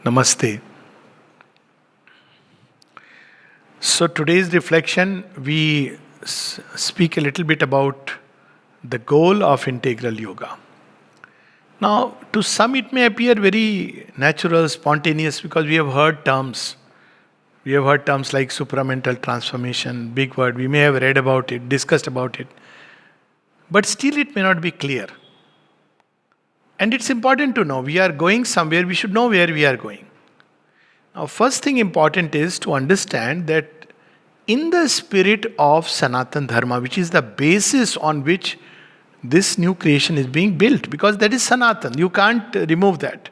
Namaste. So today's reflection, we speak a little bit about the goal of integral yoga. Now, to some, it may appear very natural, spontaneous, because we have heard terms. We have heard terms like supramental transformation, big word. We may have read about it, discussed about it. But still, it may not be clear. And it's important to know we are going somewhere, we should know where we are going. Now, first thing important is to understand that in the spirit of Sanatan Dharma, which is the basis on which this new creation is being built, because that is Sanatan, you can't remove that.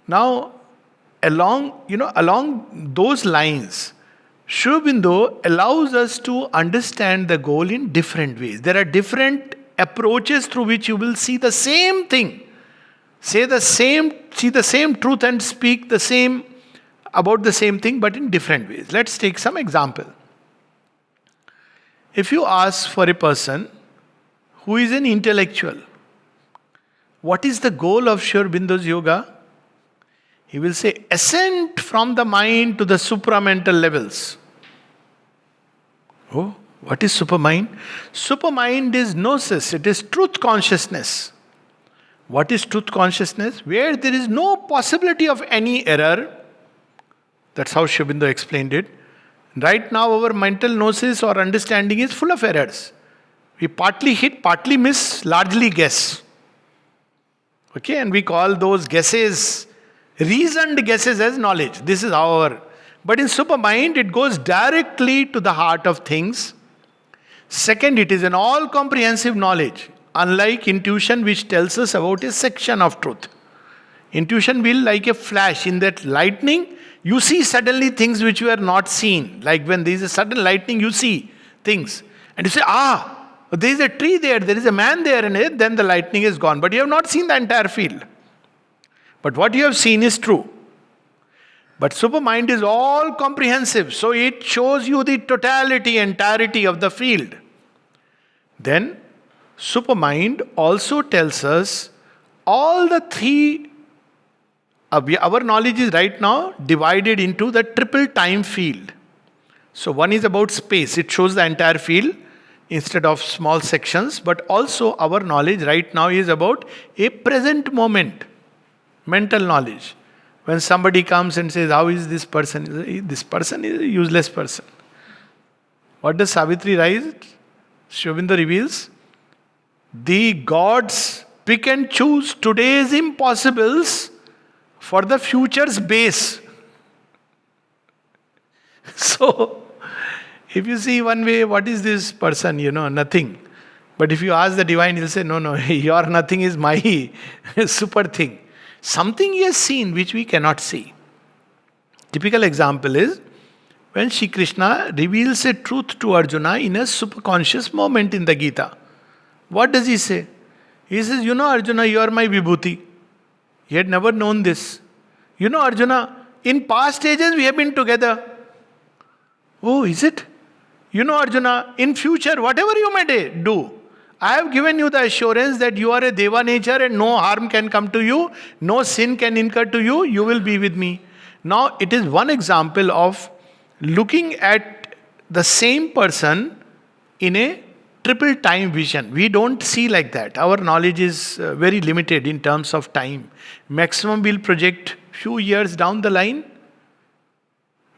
Now, along those lines, Sri Aurobindo allows us to understand the goal in different ways. There are different approaches through which you will see the same thing, see the same truth and speak the same about the same thing, but in different ways. Let's take some example. If you ask for a person who is an intellectual, what is the goal of Sri Aurobindo's yoga? He will say, ascent from the mind to the supramental levels. Oh, what is supermind? Supermind is gnosis, it is truth consciousness. What is truth consciousness? Where there is no possibility of any error. That's how Sri Aurobindo explained it. Right now, our mental gnosis or understanding is full of errors. We partly hit, partly miss, largely guess. Okay, and we call those guesses, reasoned guesses, as knowledge. This is our. But in supermind, it goes directly to the heart of things. Second, it is an all-comprehensive knowledge, unlike intuition, which tells us about a section of truth. Intuition will, like a flash, in that lightning, you see suddenly things which were not seen. Like when there is a sudden lightning, you see things. And you say, there is a tree there is a man there, and then the lightning is gone. But you have not seen the entire field. But what you have seen is true. But supermind is all comprehensive, so it shows you the totality, entirety of the field. Then, supermind also tells us all the three. Our knowledge is right now divided into the triple time field. So, one is about space, it shows the entire field instead of small sections, but also our knowledge right now is about a present moment, mental knowledge. When somebody comes and says, how is this person? This person is a useless person. What does Savitri write? Sri Aurobindo reveals, the gods pick and choose today's impossibles for the future's base. So, if you see one way, what is this person? Nothing. But if you ask the divine, he'll say, no, your nothing is my super thing. Something he has seen which we cannot see. Typical example is when Shri Krishna reveals a truth to Arjuna in a superconscious moment in the Gita. What does he say? He says, Arjuna, you are my vibhuti. He had never known this. Arjuna, in past ages we have been together. Oh, is it? Arjuna, in future, whatever you may do, I have given you the assurance that you are a Deva nature and no harm can come to you, no sin can incur to you, you will be with me. Now, it is one example of looking at the same person in a triple time vision. We don't see like that. Our knowledge is very limited in terms of time. Maximum we'll project few years down the line.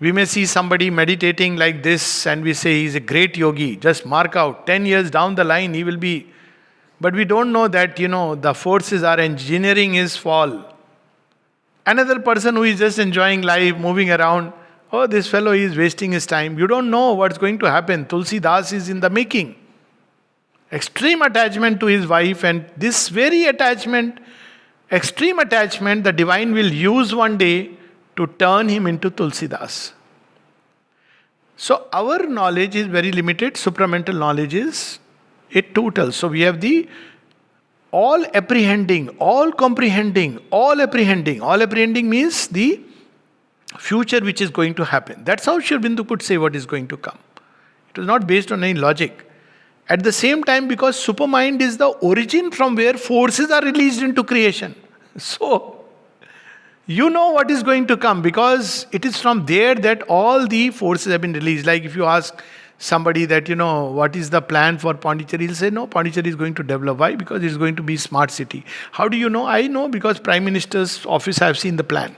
We may see somebody meditating like this and we say he's a great yogi. Just mark out 10 years down the line he will be. But we don't know that, the forces are engineering his fall. Another person who is just enjoying life, moving around. Oh, this fellow is wasting his time. You don't know what's going to happen. Tulsi Das is in the making. Extreme attachment to his wife, and this very extreme attachment, the divine will use one day to turn him into Tulsidas. So our knowledge is very limited. Supramental knowledge is a total. So we have the all apprehending, all comprehending, all apprehending. All apprehending means the future which is going to happen. That's how Sri Aurobindo could say what is going to come. It was not based on any logic. At the same time, because supermind is the origin from where forces are released into creation. So, You know what is going to come because it is from there that all the forces have been released. Like if you ask somebody that, what is the plan for Pondicherry, he'll say, no, Pondicherry is going to develop. Why? Because it's going to be smart city. How do you know? I know because Prime Minister's office, I have seen the plan.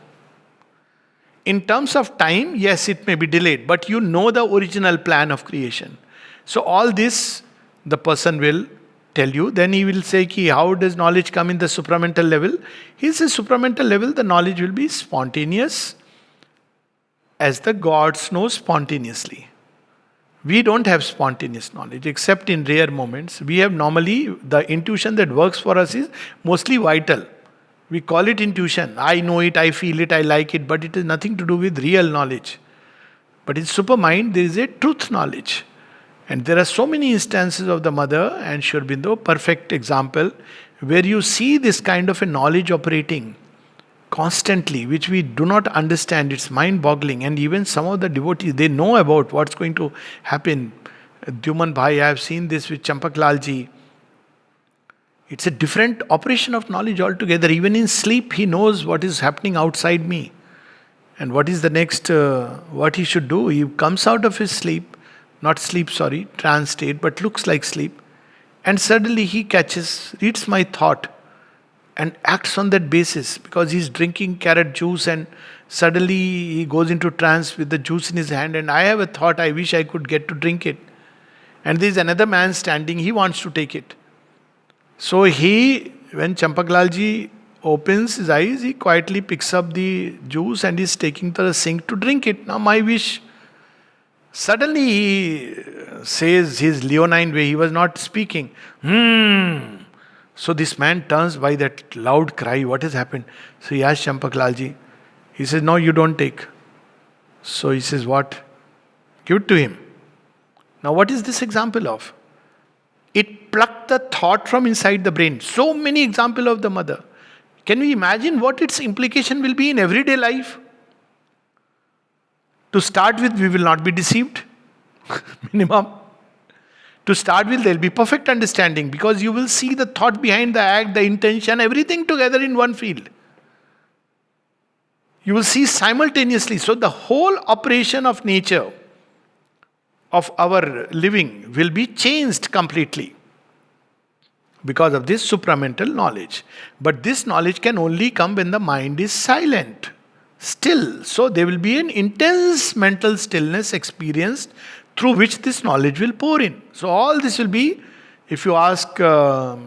In terms of time, yes, it may be delayed, but you know the original plan of creation. So all this, the person will tell you. Then he will say, how does knowledge come in the supramental level? He says, supramental level, the knowledge will be spontaneous, as the gods know spontaneously. We don't have spontaneous knowledge, except in rare moments. We have normally, the intuition that works for us is mostly vital. We call it intuition. I know it, I feel it, I like it, but it has nothing to do with real knowledge. But in supermind, there is a truth knowledge. And there are so many instances of the mother and Sri Aurobindo, perfect example, where you see this kind of a knowledge operating constantly, which we do not understand. It's mind-boggling. And even some of the devotees, they know about what's going to happen. Dyuman Bhai, I have seen this with Champak Lalji. It's a different operation of knowledge altogether. Even in sleep, he knows what is happening outside me. And what is the next, what he should do. He comes out of his sleep, trance state, but looks like sleep. And suddenly he reads my thought and acts on that basis because he's drinking carrot juice and suddenly he goes into trance with the juice in his hand and I have a thought, I wish I could get to drink it. And there's another man standing, he wants to take it. So when Champak Lalji opens his eyes, he quietly picks up the juice and is taking to the sink to drink it. Now my wish. Suddenly he says his leonine way, he was not speaking. So this man turns by that loud cry, what has happened? So he asks Champak Lalji. He says, no, you don't take. So he says, what? Give it to him. Now what is this example of? It plucked the thought from inside the brain. So many examples of the mother. Can we imagine what its implication will be in everyday life? To start with, we will not be deceived. Minimum. To start with, there will be perfect understanding because you will see the thought behind the act, the intention, everything together in one field. You will see simultaneously. So the whole operation of nature, of our living, will be changed completely because of this supramental knowledge. But this knowledge can only come when the mind is silent. Still, so there will be an intense mental stillness experienced through which this knowledge will pour in. So all this will be, if you ask a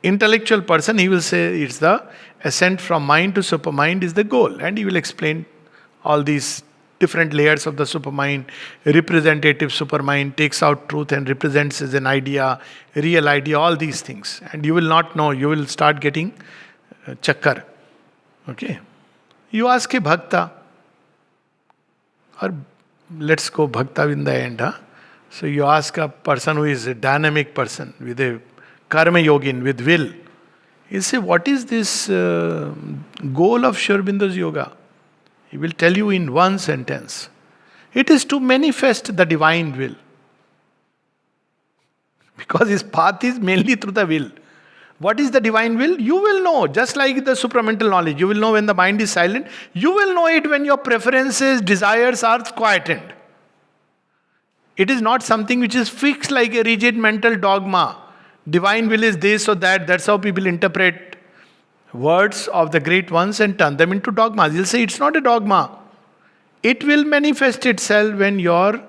intellectual person, he will say it's the ascent from mind to supermind is the goal. And he will explain all these different layers of the supermind. Representative supermind takes out truth and represents as an idea, real idea, all these things. And you will not know, you will start getting chakkar. Okay. You ask a bhakta, or let's go bhakta in the end. So you ask a person who is a dynamic person, with a karma yogin, with will. He'll say, what is this goal of Sri Aurobindo's yoga? He will tell you in one sentence. It is to manifest the divine will. Because his path is mainly through the will. What is the divine will? You will know, just like the supramental knowledge. You will know when the mind is silent. You will know it when your preferences, desires are quietened. It is not something which is fixed like a rigid mental dogma. Divine will is this or that. That's how people interpret words of the great ones and turn them into dogmas. You'll say it's not a dogma. It will manifest itself when your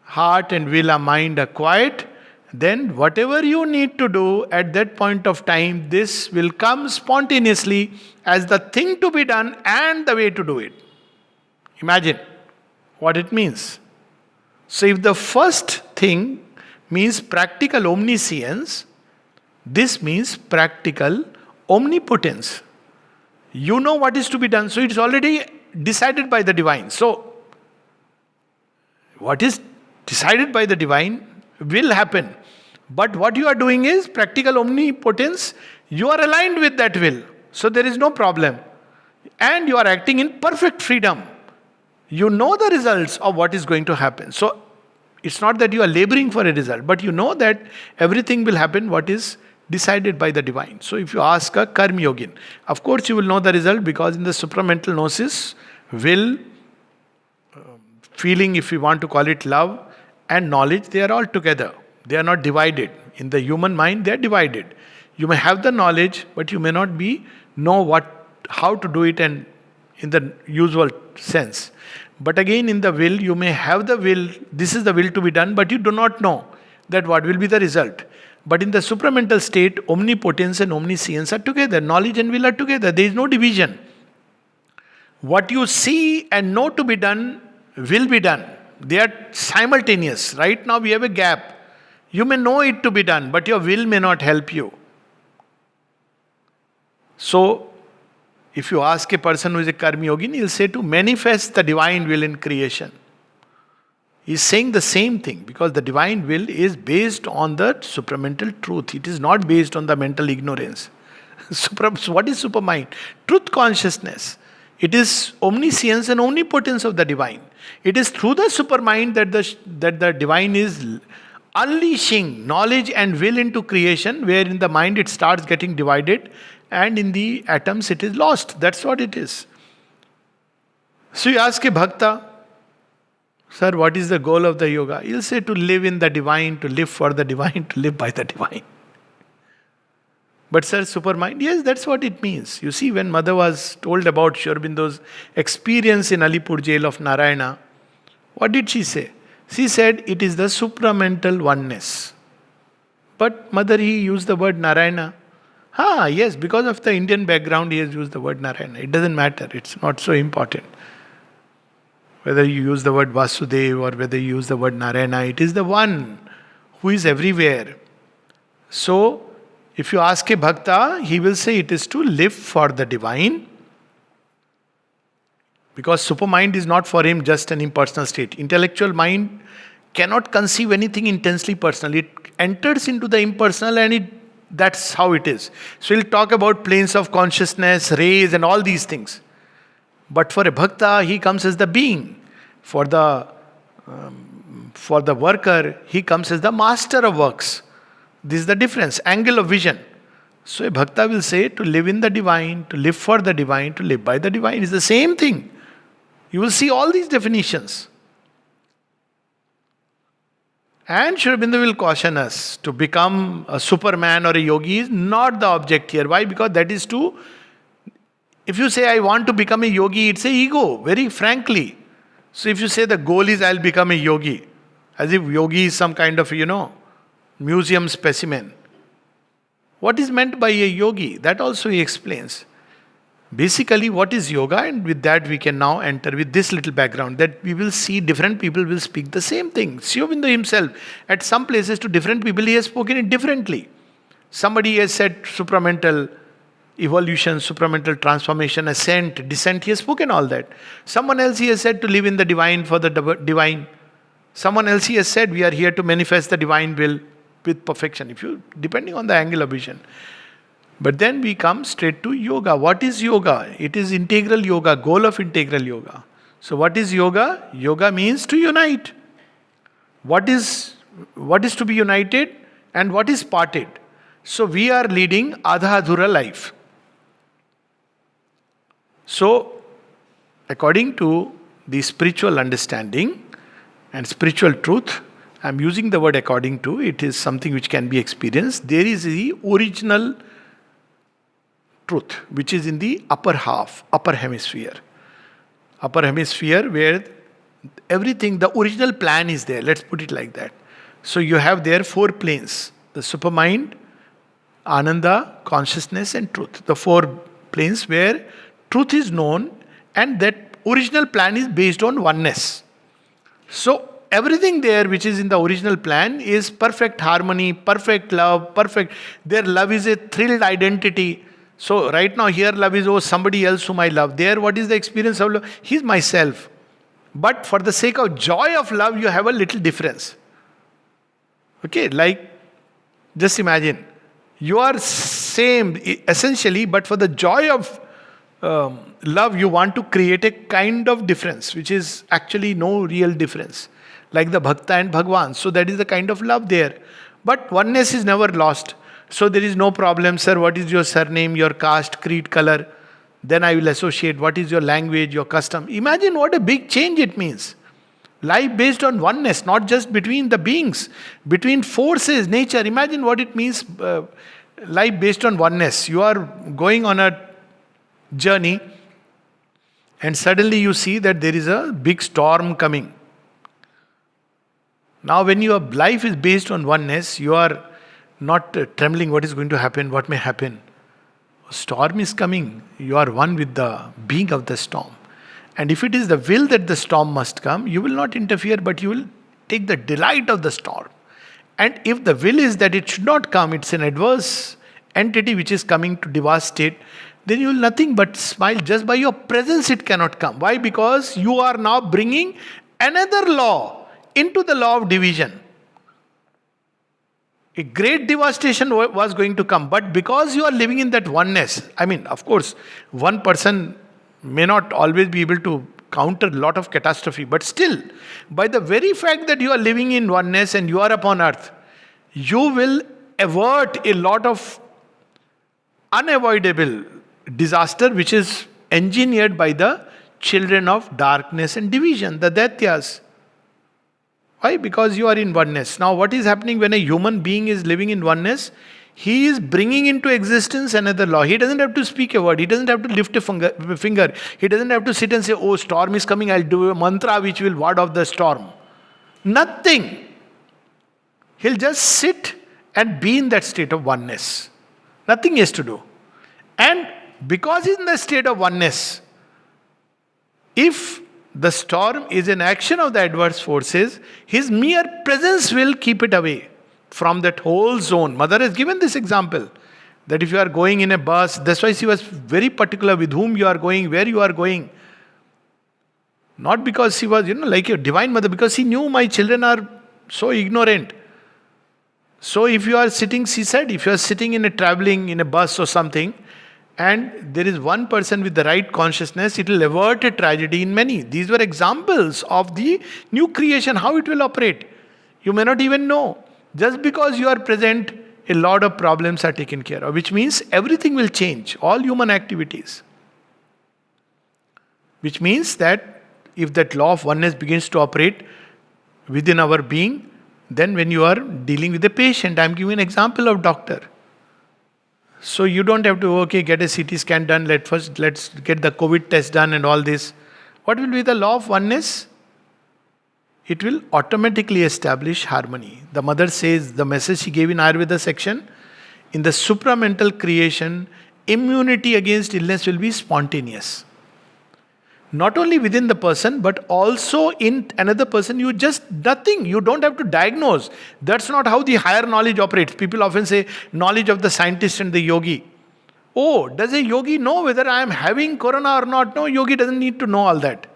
heart and will and mind are quiet. Then whatever you need to do at that point of time, this will come spontaneously as the thing to be done and the way to do it. Imagine what it means. So if the first thing means practical omniscience, this means practical omnipotence. You know what is to be done, so it's already decided by the divine. So what is decided by the divine will happen. But what you are doing is practical omnipotence. You are aligned with that will. So there is no problem. And you are acting in perfect freedom. You know the results of what is going to happen. So it's not that you are laboring for a result, but you know that everything will happen what is decided by the divine. So if you ask a Karma Yogin, of course you will know the result, because in the supramental gnosis, will, feeling, if you want to call it love, and knowledge, they are all together. They are not divided. In the human mind, they are divided. You may have the knowledge, but you may not know how to do it, and in the usual sense. But again, in the will, you may have the will, this is the will to be done, but you do not know that what will be the result. But in the supramental state, omnipotence and omniscience are together. Knowledge and will are together. There is no division. What you see and know to be done will be done. They are simultaneous. Right now we have a gap. You may know it to be done, but your will may not help you. So, if you ask a person who is a Karma Yogin, he'll say to manifest the divine will in creation. He's saying the same thing, because the divine will is based on the supramental truth. It is not based on the mental ignorance. What is supermind? Truth consciousness. It is omniscience and omnipotence of the divine. It is through the supermind that the divine is unleashing knowledge and will into creation, where in the mind it starts getting divided, and in the atoms it is lost. That's what it is. So you ask a bhakta, sir, what is the goal of the yoga? He'll say to live in the divine, to live for the divine, to live by the divine. But sir, supermind, yes, that's what it means. You see, when mother was told about Sri Aurobindo's experience in Alipur jail of Narayana, what did she say? She said, it is the supramental oneness. But mother, he used the word Narayana. Yes, because of the Indian background, he has used the word Narayana. It doesn't matter, it's not so important. Whether you use the word Vasudev or whether you use the word Narayana, it is the one who is everywhere. So, if you ask a bhakta, he will say it is to live for the divine. Because supermind is not for him just an impersonal state. Intellectual mind cannot conceive anything intensely personal. It enters into the impersonal, and that's how it is. So he'll talk about planes of consciousness, rays, and all these things. But for a bhakta, he comes as the being. For the worker, he comes as the master of works. This is the difference, angle of vision. So a bhakta will say to live in the divine, to live for the divine, to live by the divine is the same thing. You will see all these definitions. And Sri Aurobindo will caution us to become a superman or a yogi is not the object here. Why? Because that is to, if you say I want to become a yogi, it's a ego, very frankly. So if you say the goal is I'll become a yogi, as if yogi is some kind of, museum specimen. What is meant by a yogi? That also he explains. Basically, what is yoga? And with that we can now enter with this little background, that we will see different people will speak the same thing. Sri Aurobindo himself, at some places to different people, he has spoken it differently. Somebody has said supramental evolution, supramental transformation, ascent, descent, he has spoken all that. Someone else he has said to live in the divine for the divine. Someone else he has said we are here to manifest the divine will with perfection, depending on the angle of vision. But then we come straight to yoga. What is yoga? It is integral yoga, goal of integral yoga. So what is yoga? Yoga means to unite. What is to be united and what is parted? So we are leading Adha Adhura life. So, according to the spiritual understanding and spiritual truth, I am using the word according to, it is something which can be experienced. There is the original truth, which is in the upper half, upper hemisphere. Upper hemisphere where everything, the original plan is there. Let's put it like that. So you have there 4 planes. The supermind, Ananda, consciousness and truth. The 4 planes where truth is known and that original plan is based on oneness. So everything there which is in the original plan is perfect harmony, perfect love, perfect. Their love is a thrilled identity. So right now here love is somebody else whom I love. There what is the experience of love? He's myself. But for the sake of joy of love you have a little difference. Okay, like just imagine. You are same essentially, but for the joy of love you want to create a kind of difference which is actually no real difference. Like the Bhakta and Bhagwan. So that is the kind of love there. But oneness is never lost. So there is no problem, sir. What is your surname, your caste, creed, color? Then I will associate what is your language, your custom. Imagine what a big change it means. Life based on oneness, not just between the beings, between forces, nature. Imagine what it means, life based on oneness. You are going on a journey and suddenly you see that there is a big storm coming. Now, when your life is based on oneness, you are not trembling what is going to happen, what may happen. A storm is coming. You are one with the being of the storm. And if it is the will that the storm must come, you will not interfere, but you will take the delight of the storm. And if the will is that it should not come, it's an adverse entity which is coming to devastate, then you will nothing but smile. Just by your presence it cannot come. Why? Because you are now bringing another law into the law of division. A great devastation was going to come, but because you are living in that oneness, I mean, of course, one person may not always be able to counter a lot of catastrophe, but still, by the very fact that you are living in oneness and you are upon earth, you will avert a lot of unavoidable disaster which is engineered by the children of darkness and division, the Daityas. Why? Because you are in oneness. Now, what is happening when a human being is living in oneness? He is bringing into existence another law. He doesn't have to speak a word. He doesn't have to lift a finger. He doesn't have to sit and say, oh, storm is coming. I'll do a mantra which will ward off the storm. Nothing. He'll just sit and be in that state of oneness. Nothing he has to do. And because he's in the state of oneness, if the storm is an action of the adverse forces, his mere presence will keep it away from that whole zone. Mother has given this example, that if you are going in a bus, that's why she was very particular with whom you are going, where you are going. Not because she was, like a divine mother, because she knew my children are so ignorant. So if you are sitting, she said, if you are sitting in a traveling, in a bus or something, and there is one person with the right consciousness, it will avert a tragedy in many. These were examples of the new creation, how it will operate. You may not even know. Just because you are present, a lot of problems are taken care of, which means everything will change, all human activities. Which means that if that law of oneness begins to operate within our being, then when you are dealing with a patient, I am giving an example of doctor. So you don't have to, get a CT scan done, let's get the COVID test done and all this. What will be the law of oneness? It will automatically establish harmony. The mother says, the message she gave in Ayurveda section, in the supramental creation, immunity against illness will be spontaneous. Not only within the person, but also in another person. You just nothing. You don't have to diagnose. That's not how the higher knowledge operates. People often say knowledge of the scientist and the yogi. Oh, does a yogi know whether I am having corona or not? No, yogi doesn't need to know all that.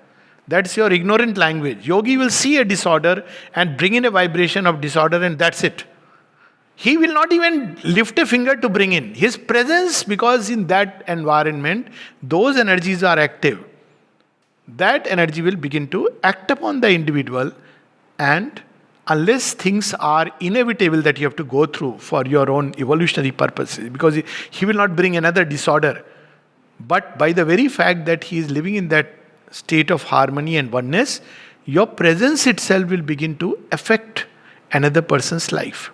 That's your ignorant language. Yogi will see a disorder and bring in a vibration of disorder, and that's it. He will not even lift a finger to bring in. His presence, because in that environment, those energies are active. That energy will begin to act upon the individual, and unless things are inevitable that you have to go through for your own evolutionary purposes, because he will not bring another disorder. But by the very fact that he is living in that state of harmony and oneness, your presence itself will begin to affect another person's life.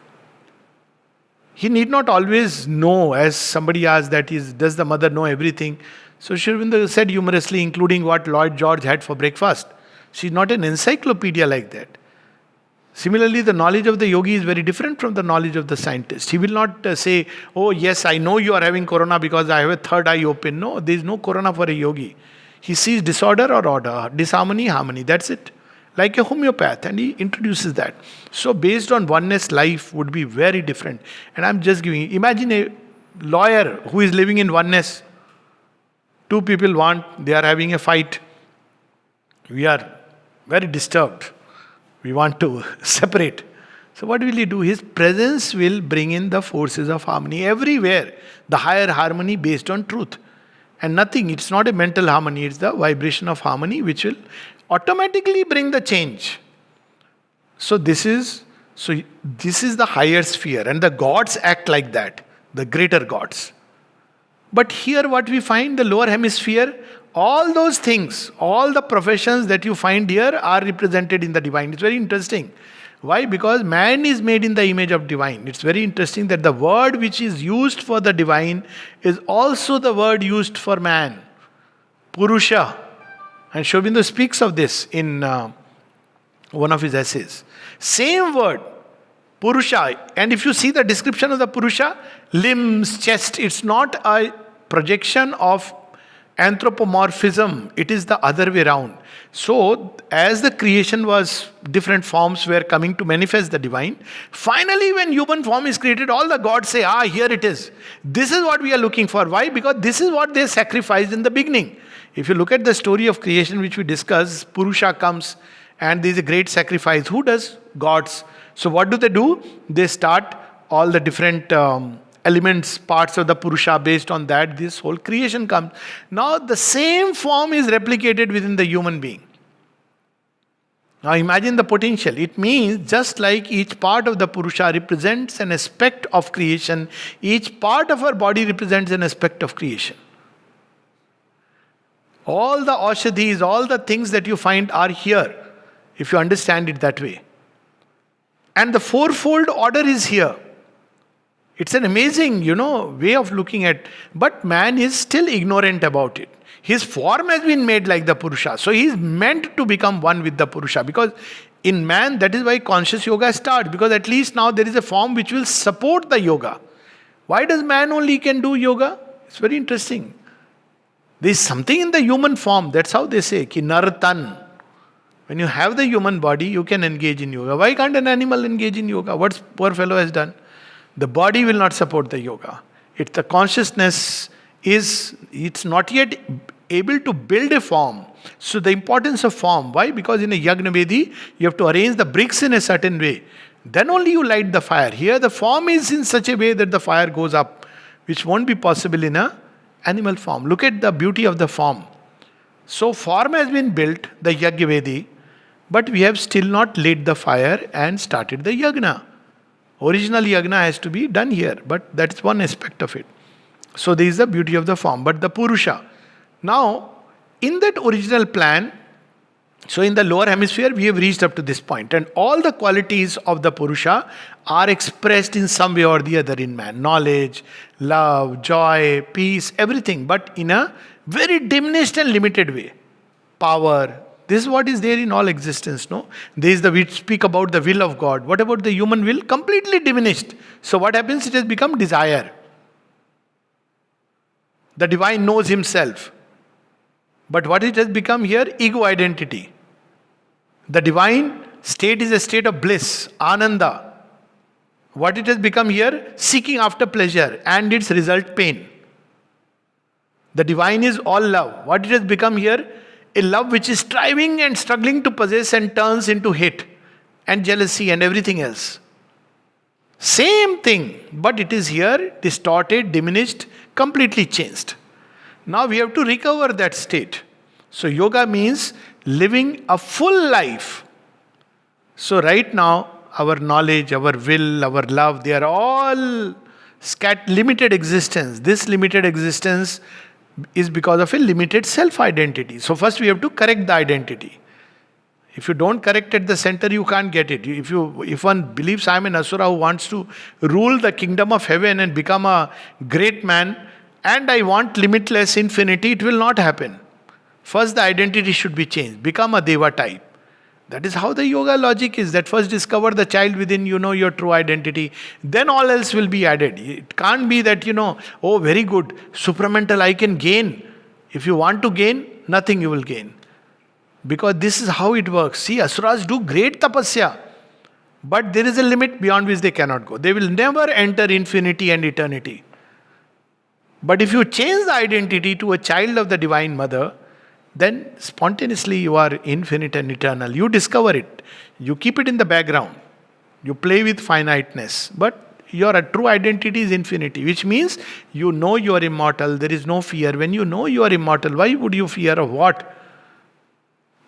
He need not always know, as somebody asked, does the mother know everything? So Sri Aurobindo said humorously, including what Lloyd George had for breakfast. She's not an encyclopedia like that. Similarly, the knowledge of the yogi is very different from the knowledge of the scientist. He will not say, oh yes, I know you are having corona because I have a third eye open. No, there is no corona for a yogi. He sees disorder or order, disharmony, harmony, that's it. Like a homeopath, and he introduces that. So based on oneness, life would be very different. And I'm just imagine a lawyer who is living in oneness. Two people they are having a fight. We are very disturbed. We want to separate. So what will he do? His presence will bring in the forces of harmony everywhere. The higher harmony based on truth. And nothing, it's not a mental harmony, it's the vibration of harmony which will automatically bring the change. So this is the higher sphere, and the gods act like that. the greater gods. But here what we find, the lower hemisphere, all those things, all the professions that you find here are represented in the divine. It's very interesting. Why? Because man is made in the image of divine. It's very interesting that the word which is used for the divine is also the word used for man. Purusha. And Sri Aurobindo speaks of this in one of his essays. Same word, Purusha. And if you see the description of the Purusha, limbs, chest, it's not a projection of anthropomorphism. It is the other way around. So, as the creation was, different forms were coming to manifest the divine. Finally, when human form is created, all the gods say, here it is. This is what we are looking for. Why? Because this is what they sacrificed in the beginning. If you look at the story of creation which we discussed, Purusha comes and there is a great sacrifice. Who does? Gods. So what do? They start all the different elements, parts of the Purusha. Based on that, this whole creation comes. Now the same form is replicated within the human being. Now imagine the potential. It means just like each part of the Purusha represents an aspect of creation, each part of our body represents an aspect of creation. All the aushadhis, all the things that you find are here, if you understand it that way. And the fourfold order is here. It's an amazing, way of looking at. But man is still ignorant about it. His form has been made like the Purusha. So he is meant to become one with the Purusha. Because in man, that is why conscious yoga starts. Because at least now there is a form which will support the yoga. Why does man only can do yoga? It's very interesting. There is something in the human form. That's how they say, ki nartan. When you have the human body, you can engage in yoga. Why can't an animal engage in yoga? What poor fellow has done? The body will not support the yoga. It's the consciousness it's not yet able to build a form. So the importance of form. Why? Because in a Yagna Vedi, you have to arrange the bricks in a certain way. Then only you light the fire. Here the form is in such a way that the fire goes up, which won't be possible in a animal form. Look at the beauty of the form. So form has been built, the Yagna Vedi, but we have still not lit the fire and started the yagna. Original yagna has to be done here, but that is one aspect of it. So there is the beauty of the form, but the Purusha. Now, in that original plan, so in the lower hemisphere, we have reached up to this point, and all the qualities of the Purusha are expressed in some way or the other in man. Knowledge, love, joy, peace, everything, but in a very diminished and limited way. Power. This is what is there in all existence, no? We speak about the will of God. What about the human will? Completely diminished. So what happens? It has become desire. The divine knows himself. But what it has become here? Ego identity. The divine state is a state of bliss, ananda. What it has become here? Seeking after pleasure and its result pain. The divine is all love. What it has become here? A love which is striving and struggling to possess and turns into hate and jealousy and everything else. Same thing, but it is here distorted, diminished, completely changed. Now we have to recover that state. So yoga means living a full life. So right now, our knowledge, our will, our love, they are all limited existence. This limited existence is because of a limited self-identity. So first we have to correct the identity. If you don't correct at the center, you can't get it. If one believes I am an asura who wants to rule the kingdom of heaven and become a great man, and I want limitless infinity, it will not happen. First the identity should be changed. Become a deva type. That is how the yoga logic is. That first discover the child within, your true identity. Then all else will be added. It can't be that, oh very good, supramental I can gain. If you want to gain, nothing you will gain. Because this is how it works. See, asuras do great tapasya. But there is a limit beyond which they cannot go. They will never enter infinity and eternity. But if you change the identity to a child of the Divine Mother, then spontaneously you are infinite and eternal. You discover it. You keep it in the background. You play with finiteness. But your true identity is infinity, which means you know you are immortal. There is no fear. When you know you are immortal, why would you fear of what?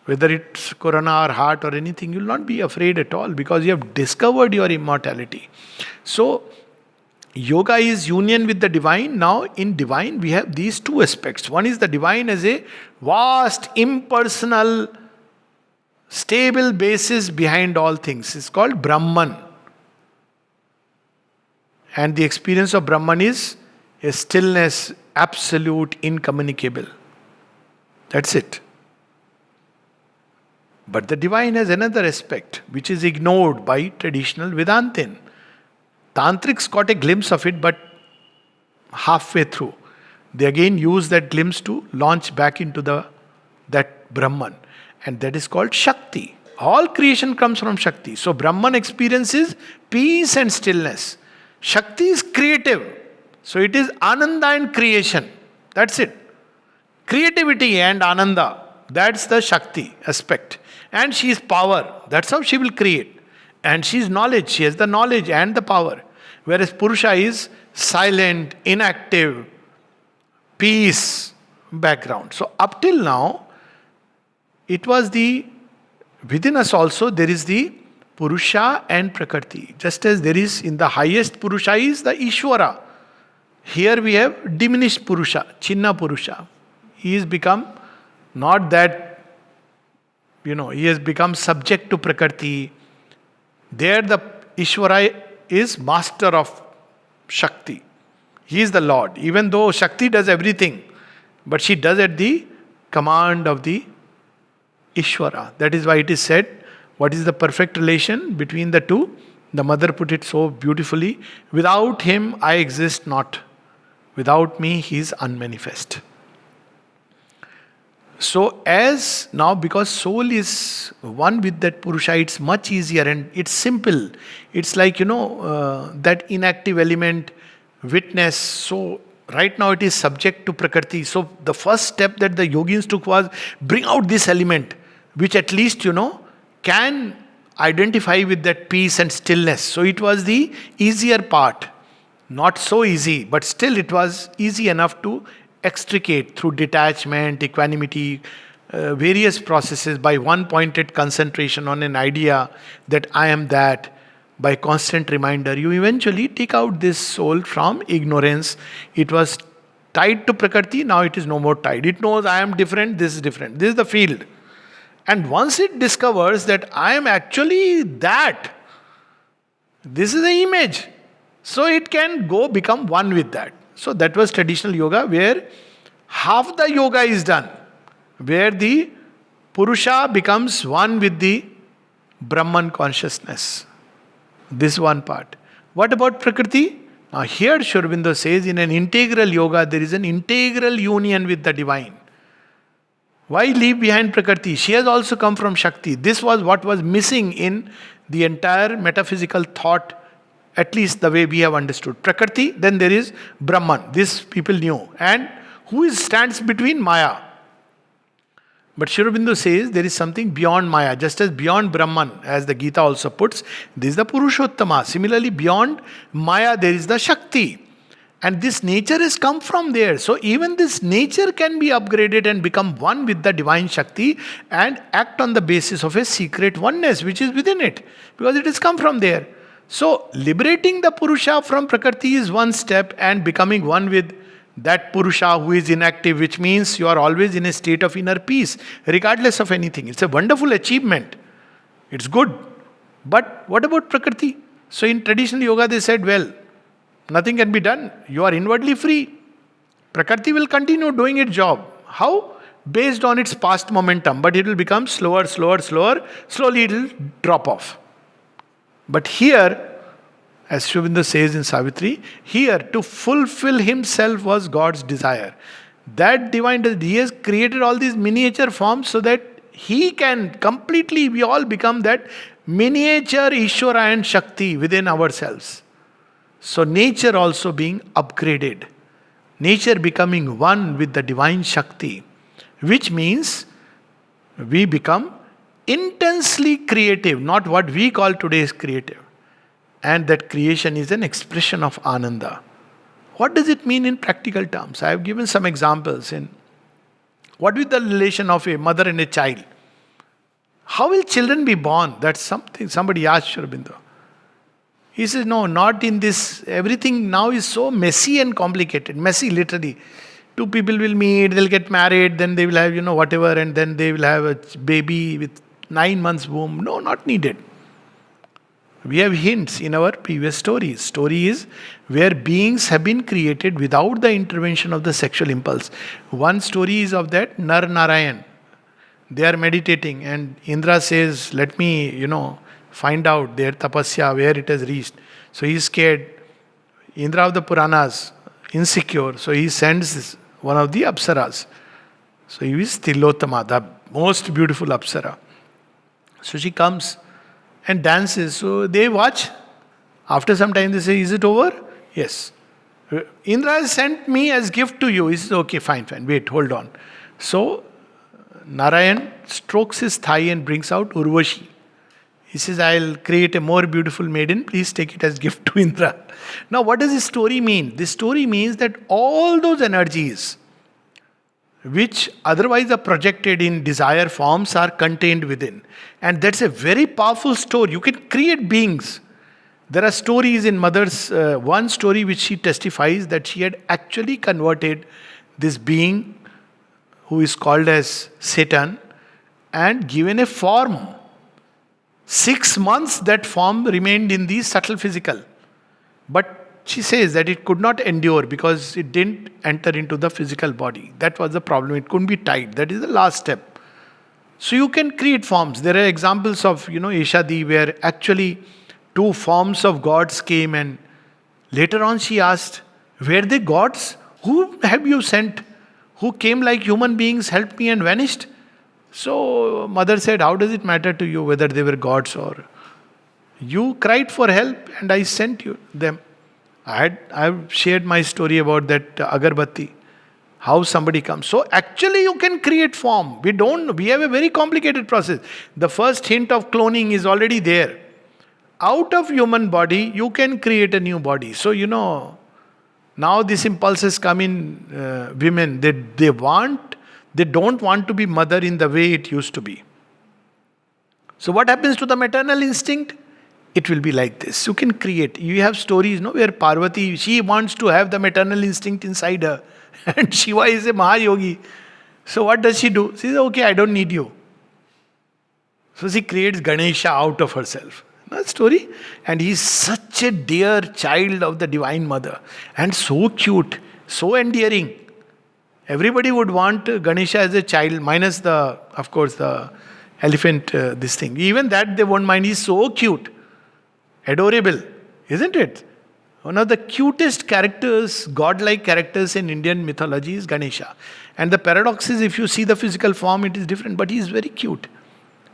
Whether it's corona or heart or anything, you will not be afraid at all because you have discovered your immortality. So, yoga is union with the divine. Now, in divine, we have these two aspects. One is the divine as a vast, impersonal, stable basis behind all things. It's called Brahman. And the experience of Brahman is a stillness, absolute, incommunicable. That's it. But the divine has another aspect which is ignored by traditional Vedantin. Tantrics got a glimpse of it, but halfway through. They again use that glimpse to launch back into that Brahman. And that is called Shakti. All creation comes from Shakti. So Brahman experiences peace and stillness. Shakti is creative. So it is Ananda and creation. That's it. Creativity and Ananda. That's the Shakti aspect. And she is power. That's how she will create. And she is knowledge. She has the knowledge and the power. Whereas Purusha is silent, inactive, peace, background. So up till now, it was within us also there is the Purusha and Prakriti. Just as there is in the highest Purusha is the Ishvara. Here we have diminished Purusha, Chinna Purusha. He has become not that, he has become subject to Prakriti. There the Ishvara is master of Shakti. He is the Lord. Even though Shakti does everything, but she does at the command of the Ishvara. That is why it is said, what is the perfect relation between the two? The mother put it so beautifully. Without him, I exist not. Without me, he is unmanifest. So as now, because soul is one with that Purusha, it's much easier and it's simple. It's like, that inactive element, witness. So right now it is subject to Prakriti. So the first step that the yogins took was bring out this element, which at least, can identify with that peace and stillness. So it was the easier part. Not so easy, but still it was easy enough to extricate through detachment, equanimity, various processes by one pointed concentration on an idea that I am that. By constant reminder, you eventually take out this soul from ignorance. It was tied to Prakriti, now it is no more tied. It knows I am different, this is different. This is the field. And once it discovers that I am actually that, this is the image. So it can go become one with that. So that was traditional yoga where half the yoga is done. Where the Purusha becomes one with the Brahman consciousness. This one part. What about Prakriti? Now here Sri Aurobindo says in an integral yoga there is an integral union with the divine. Why leave behind Prakriti? She has also come from Shakti. This was what was missing in the entire metaphysical thought, at least the way we have understood. Prakriti, then there is Brahman. This people knew. And who stands between Maya? But Sri Aurobindo says there is something beyond Maya, just as beyond Brahman, as the Gita also puts, this is the Purushottama. Similarly, beyond Maya, there is the Shakti. And this nature has come from there. So even this nature can be upgraded and become one with the divine Shakti and act on the basis of a secret oneness which is within it. Because it has come from there. So liberating the Purusha from Prakriti is one step and becoming one with that Purusha who is inactive, which means you are always in a state of inner peace, regardless of anything. It's a wonderful achievement. It's good. But what about Prakriti? So in traditional yoga they said, well, nothing can be done. You are inwardly free. Prakriti will continue doing its job. How? Based on its past momentum. But it will become slower. Slowly it will drop off. But here, as Sri Aurobindo says in Savitri, here to fulfill himself was God's desire. That divine, he has created all these miniature forms so that he can completely, we all become that miniature Ishvara and Shakti within ourselves. So nature also being upgraded. Nature becoming one with the divine Shakti. Which means we become intensely creative, not what we call today's creative. And that creation is an expression of Ananda. What does it mean in practical terms? I have given some examples in what is the relation of a mother and a child. How will children be born? That's something somebody asked Sri Aurobindo. He says, no, not in this. Everything now is so messy and complicated. Messy, literally. Two people will meet, they'll get married, then they will have, whatever, and then they will have a baby with 9 months womb. No, not needed. We have hints in our previous stories. Story is where beings have been created without the intervention of the sexual impulse. One story is of that Nar Narayan. They are meditating, and Indra says, let me, find out their tapasya, where it has reached. So he is scared. Indra of the Puranas, insecure. So he sends one of the Apsaras. So he is Tilotama, the most beautiful Apsara. So she comes and dances. So they watch. After some time they say, is it over? Yes. Indra has sent me as gift to you. He says, okay, fine, wait, hold on. So Narayan strokes his thigh and brings out Urvashi. He says, I'll create a more beautiful maiden. Please take it as gift to Indra. Now, what does this story mean? This story means that all those energies which otherwise are projected in desire forms are contained within. And that's a very powerful story. You can create beings. There are stories in Mother's, one story which she testifies that she had actually converted this being who is called as Satan and given a form. 6 months that form remained in the subtle physical. But she says that it could not endure because it didn't enter into the physical body. That was the problem. It couldn't be tied. That is the last step. So you can create forms. There are examples of, Ishadi, where actually 2 forms of gods came, and later on she asked, were they gods? Who have you sent? Who came like human beings, helped me and vanished? So Mother said, how does it matter to you whether they were gods or... You cried for help and I sent you them. I've shared my story about that agarbatti. How somebody comes. So actually you can create form. We have a very complicated process. The first hint of cloning is already there. Out of human body, you can create a new body. So now these impulses come in women. They don't want to be mother in the way it used to be. So what happens to the maternal instinct? It will be like this. You can create. You have stories, where Parvati, she wants to have the maternal instinct inside her. And Shiva is a Mahayogi. So what does she do? She says, okay, I don't need you. So she creates Ganesha out of herself. That story. And he's such a dear child of the Divine Mother. And so cute, so endearing. Everybody would want Ganesha as a child, minus the elephant, this thing. Even that they won't mind. He's so cute. Adorable, isn't it? One of the cutest characters, godlike characters in Indian mythology is Ganesha. And the paradox is, if you see the physical form, it is different, but he is very cute.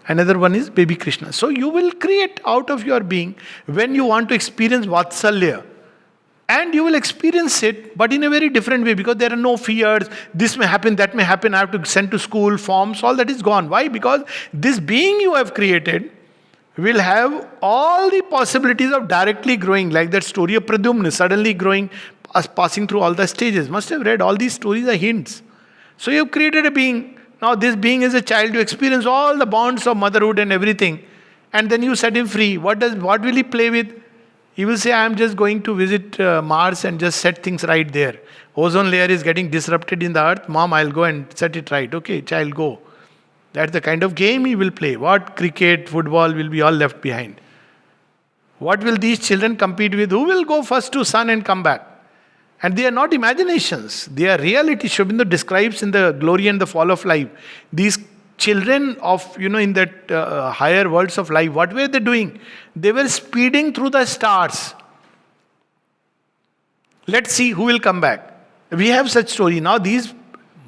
Another one is baby Krishna. So you will create out of your being when you want to experience Vatsalya. And you will experience it, but in a very different way, because there are no fears. This may happen, that may happen. I have to send to school, forms, all that is gone. Why? Because this being you have created will have all the possibilities of directly growing, like that story of Pradyumna, suddenly growing, passing through all the stages. Must have read all these stories are hints. So you have created a being. Now this being is a child. You experience all the bonds of motherhood and everything. And then you set him free. What will he play with? He will say, I am just going to visit Mars and just set things right there. Ozone layer is getting disrupted in the earth. Mom, I'll go and set it right. Okay, child, go. That's the kind of game he will play. What cricket, football will be all left behind. What will these children compete with? Who will go first to sun and come back? And they are not imaginations. They are reality. Sri Aurobindo describes in the Glory and the Fall of Life. These children of, in that higher worlds of life, what were they doing? They were speeding through the stars. Let's see who will come back. We have such story. Now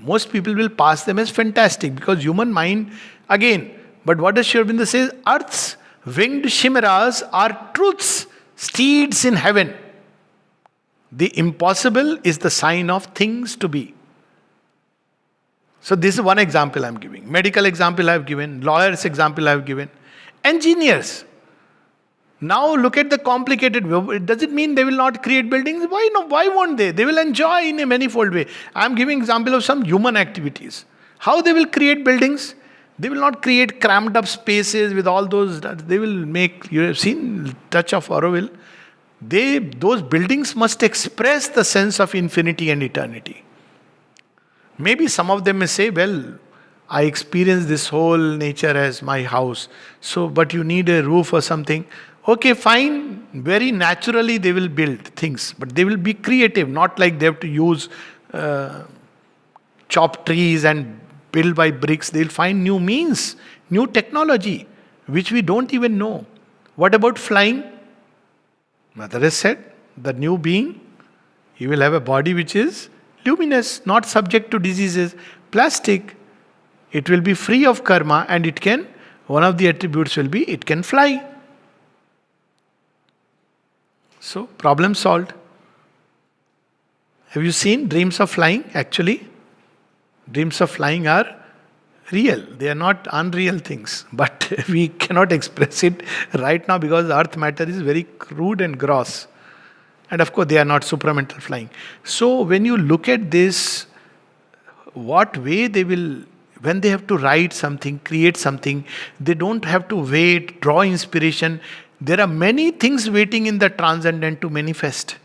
most people will pass them as fantastic because human mind, again. But what does Sri Aurobindo say? Earth's winged chimeras are truths, steeds in heaven. The impossible is the sign of things to be. So this is one example I am giving. Medical example I have given. Lawyers example I have given. Engineers. Now look at the complicated way. Does it mean they will not create buildings? Why no? Why won't they? They will enjoy in a manifold way. I am giving example of some human activities. How they will create buildings? They will not create crammed up spaces with all those. They will make, you have seen Touch of Auroville. those buildings must express the sense of infinity and eternity. Maybe some of them may say, well, I experience this whole nature as my house. So, but you need a roof or something. Okay, fine. Very naturally they will build things. But they will be creative. Not like they have to use chop trees and build by bricks. They'll find new means, new technology, which we don't even know. What about flying? Mother has said, the new being, he will have a body which is luminous, not subject to diseases. Plastic, it will be free of karma, and it can, one of the attributes will be, it can fly. So, problem solved. Have you seen dreams of flying? Actually, dreams of flying are real. They are not unreal things. But we cannot express it right now because the earth matter is very crude and gross. And of course, they are not supramental flying. So, when you look at this, what way they will, when they have to write something, create something, they don't have to wait, draw inspiration. There are many things waiting in the transcendent to manifest.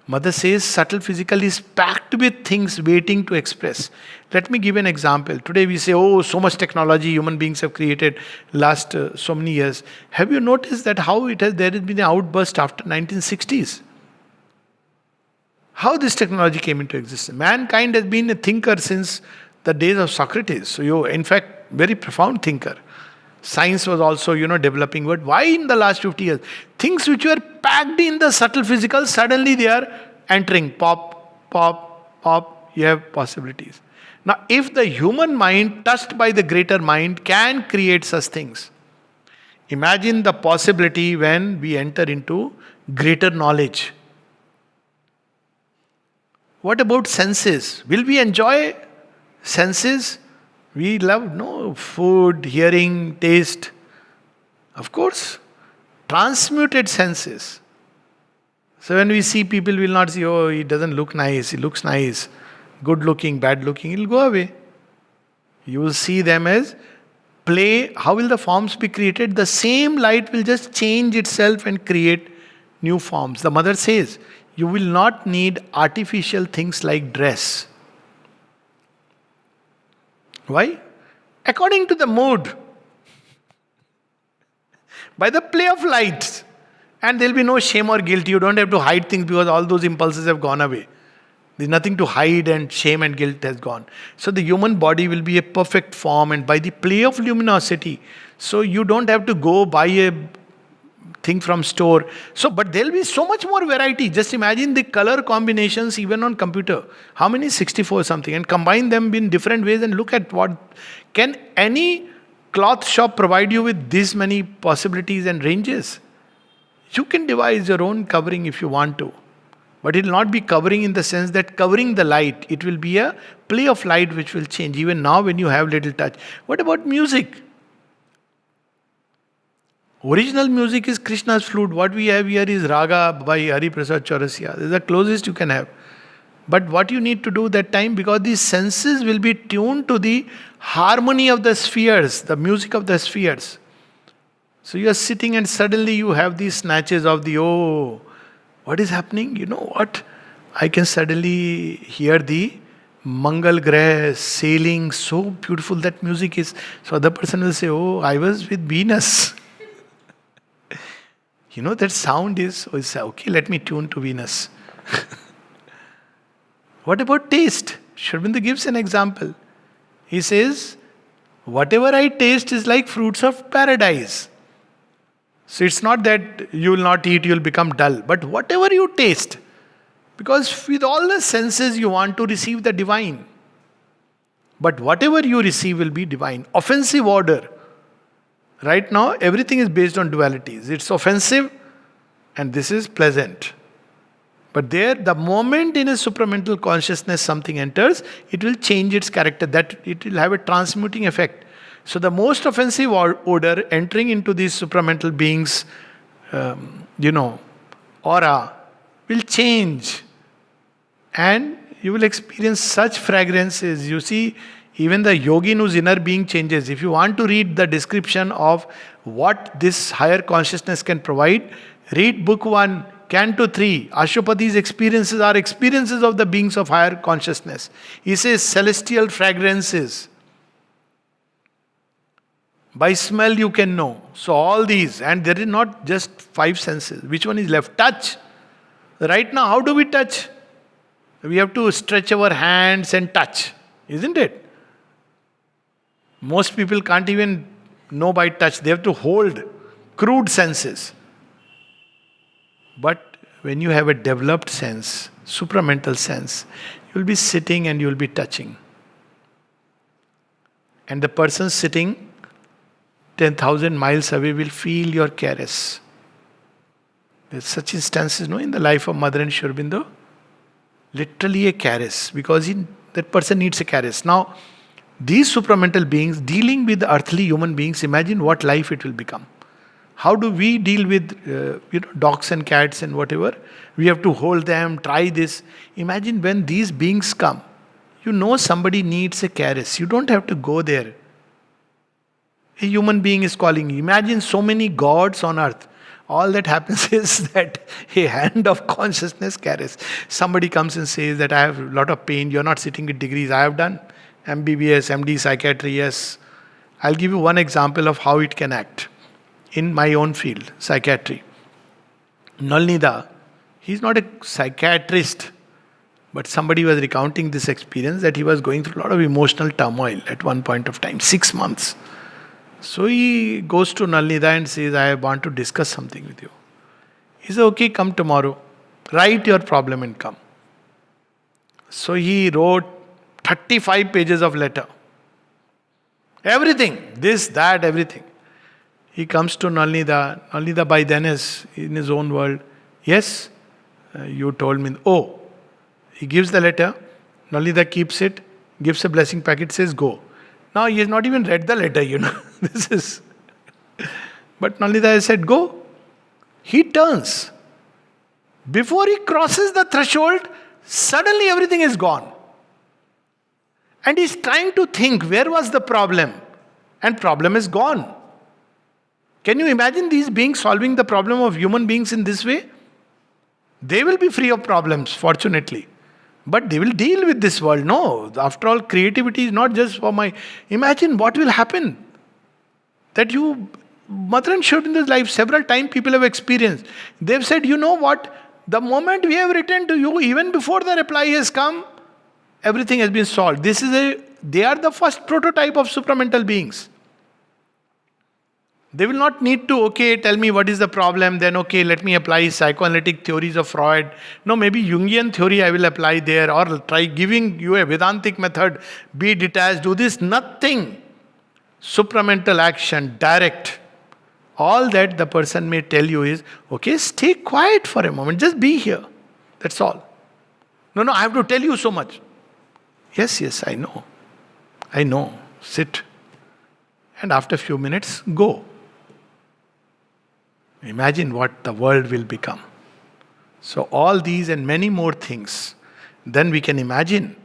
Mother says subtle physical is packed with things waiting to express. Let me give an example. Today we say, oh, so much technology human beings have created last so many years. Have you noticed that how there has been an outburst after 1960s? How this technology came into existence? Mankind has been a thinker since the days of Socrates. So you, in fact, very profound thinker. Science was also, developing. But why in the last 50 years? Things which were packed in the subtle physical, suddenly they are entering. Pop, pop, pop. You have possibilities. Now, if the human mind, touched by the greater mind, can create such things, imagine the possibility when we enter into greater knowledge. What about senses? Will we enjoy senses? We love food, hearing, taste. Of course, transmuted senses. So when we see people, will not see, oh, he doesn't look nice, he looks nice, good looking, bad looking, he'll go away. You will see them as play. How will the forms be created? The same light will just change itself and create new forms. The mother says, you will not need artificial things like dress. Why? According to the mood. By the play of lights. And there will be no shame or guilt. You don't have to hide things because all those impulses have gone away. There's nothing to hide, and shame and guilt has gone. So the human body will be a perfect form, and by the play of luminosity. So you don't have to go buy a thing from store. So, but there will be so much more variety. Just imagine the color combinations even on computer. How many? 64 something. And combine them in different ways and look at what. Can any cloth shop provide you with this many possibilities and ranges? You can devise your own covering if you want to. But it will not be covering in the sense that covering the light. It will be a play of light which will change. Even now when you have little touch. What about music? Original music is Krishna's flute. What we have here is Raga by Hari Prasad Chaurasia. This is the closest you can have. But what you need to do that time, because these senses will be tuned to the harmony of the spheres, the music of the spheres. So you are sitting and suddenly you have these snatches of the, oh, what is happening? You know what? I can suddenly hear the Mangal Grah sailing, so beautiful that music is. So other person will say, oh, I was with Venus. That sound is, okay, let me tune to Venus. What about taste? Sri Aurobindo gives an example. He says, whatever I taste is like fruits of paradise. So it's not that you will not eat, you will become dull. But whatever you taste, because with all the senses you want to receive the divine. But whatever you receive will be divine. Offensive order. Right now, everything is based on dualities. It's offensive and this is pleasant. But there, the moment in a supramental consciousness something enters, it will change its character. That it will have a transmuting effect. So the most offensive order entering into these supramental beings, aura, will change. And you will experience such fragrances. You see, even the yogin whose inner being changes. If you want to read the description of what this higher consciousness can provide, read book 1, Canto 3, Ashwapati's experiences are experiences of the beings of higher consciousness. He says celestial fragrances. By smell you can know. So all these, and there is not just five senses. Which one is left? Touch. Right now, how do we touch? We have to stretch our hands and touch, isn't it? Most people can't even know by touch. They have to hold crude senses. But when you have a developed sense, supramental sense, you will be sitting and you will be touching. And the person sitting 10,000 miles away will feel your caress. There's such instances, in the life of Mother and Sri Aurobindo. Literally a caress, because that person needs a caress. Now, these supramental beings dealing with earthly human beings, imagine what life it will become. How do we deal with dogs and cats and whatever? We have to hold them, try this. Imagine when these beings come, somebody needs a caress. You don't have to go there. A human being is calling. Imagine so many gods on earth. All that happens is that a hand of consciousness carries. Somebody comes and says that I have a lot of pain. You're not sitting with degrees. I have done MBBS, MD, psychiatry, yes. I'll give you one example of how it can act in my own field, psychiatry. Nalnida, he's not a psychiatrist, but somebody was recounting this experience that he was going through a lot of emotional turmoil at one point of time, 6 months. So he goes to Nalnida and says, I want to discuss something with you. He says, okay, come tomorrow. Write your problem and come. So he wrote 35 pages of letter. Everything, this, that, everything. He comes to Nalnida. Nalnida by then is in his own world. Yes, you told me. Oh, he gives the letter. Nalnida keeps it, gives a blessing packet, says, go. Now he has not even read the letter, This is. But Nalnida has said, go. He turns. Before he crosses the threshold, suddenly everything is gone. And he's trying to think, where was the problem? And problem is gone. Can you imagine these beings solving the problem of human beings in this way? They will be free of problems, fortunately. But they will deal with this world. No, after all, creativity is not just for my... Imagine what will happen. That Mother and Sri Aurobindo's life, several times people have experienced. They've said, you know what? The moment we have written to you, even before the reply has come, everything has been solved. They are the first prototype of supramental beings. They will not need to, tell me what is the problem, then let me apply psychoanalytic theories of Freud. No, maybe Jungian theory I will apply there, or try giving you a Vedantic method, be detached, do this, nothing. Supramental action, direct. All that the person may tell you is, stay quiet for a moment, just be here. That's all. No, I have to tell you so much. Yes, I know. Sit. And after a few minutes, go. Imagine what the world will become. So all these and many more things, then we can imagine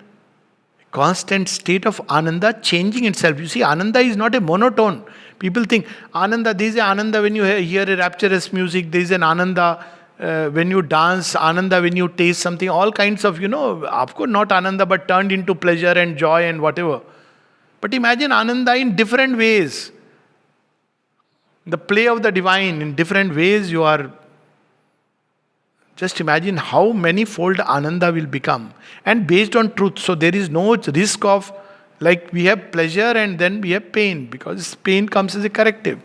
a constant state of Ananda changing itself. You see, Ananda is not a monotone. People think, Ananda, there is an Ananda when you hear a rapturous music, there is an Ananda when you dance, Ananda when you taste something, all kinds of, of course not Ananda, but turned into pleasure and joy and whatever. But imagine Ananda in different ways. The play of the divine in different ways you are. Just imagine how many-fold Ananda will become. And based on truth. So there is no risk of, like we have pleasure and then we have pain. Because pain comes as a corrective.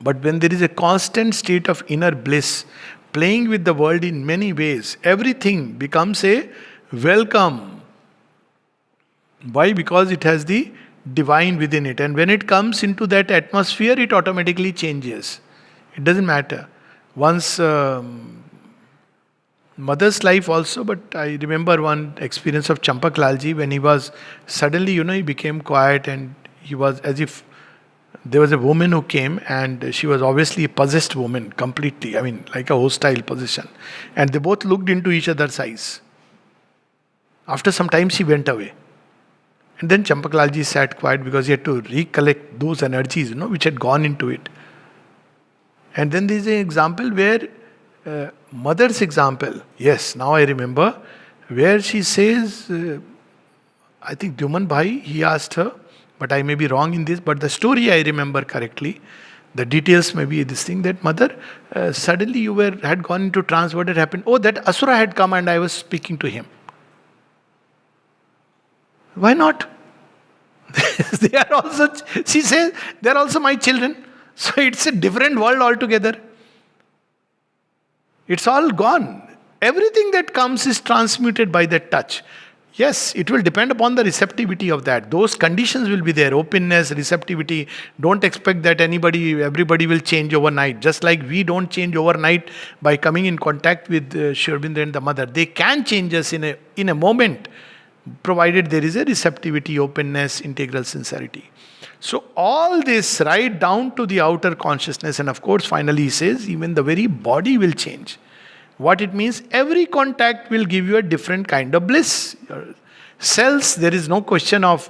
But when there is a constant state of inner bliss, playing with the world in many ways, everything becomes a welcome. Why? Because it has the divine within it. And when it comes into that atmosphere, it automatically changes. It doesn't matter. Once, mother's life also, but I remember one experience of Champak Lalji when he was, suddenly, he became quiet and he was as if there was a woman who came and she was obviously a possessed woman completely, like a hostile possession. And they both looked into each other's eyes. After some time, she went away. And then Champak Lalji sat quiet because he had to recollect those energies, which had gone into it. And then there is an example where mother's example, yes, now I remember, where she says, I think Dyuman Bhai, he asked her, but I may be wrong in this, but the story I remember correctly. The details may be this thing that mother, suddenly you had gone into trance. What had happened? Oh, that Asura had come and I was speaking to him. Why not? They are also, she says, they are also my children. So it's a different world altogether. It's all gone. Everything that comes is transmuted by that touch. Yes, it will depend upon the receptivity of that. Those conditions will be there. Openness, receptivity. Don't expect that everybody will change overnight. Just like we don't change overnight by coming in contact with Sri Aurobindo and the mother. They can change us in a moment, provided there is a receptivity, openness, integral sincerity. So all this right down to the outer consciousness, and of course finally he says even the very body will change. What it means, every contact will give you a different kind of bliss. Your cells, there is no question of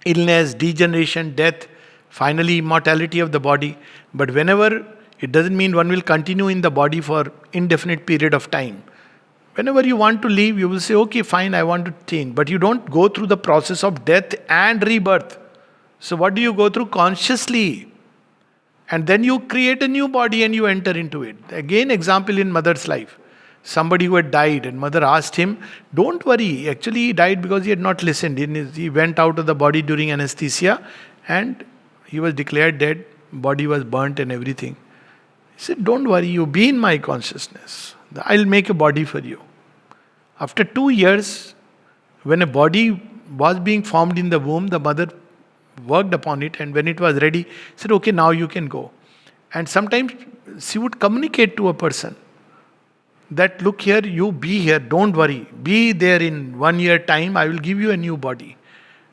illness, degeneration, death, finally immortality of the body. But whenever, it doesn't mean one will continue in the body for indefinite period of time. Whenever you want to leave, you will say, okay, fine, I want to change. But you don't go through the process of death and rebirth. So what do you go through? Consciously. And then you create a new body and you enter into it. Again, example in mother's life. Somebody who had died and mother asked him, don't worry. Actually, he died because he had not listened. He went out of the body during anesthesia and he was declared dead. Body was burnt and everything. He said, don't worry, you be in my consciousness. I'll make a body for you. After 2 years, when a body was being formed in the womb, the mother worked upon it, and when it was ready, said, okay, now you can go. And sometimes she would communicate to a person that, look here, you be here, don't worry. Be there in 1 year time, I will give you a new body.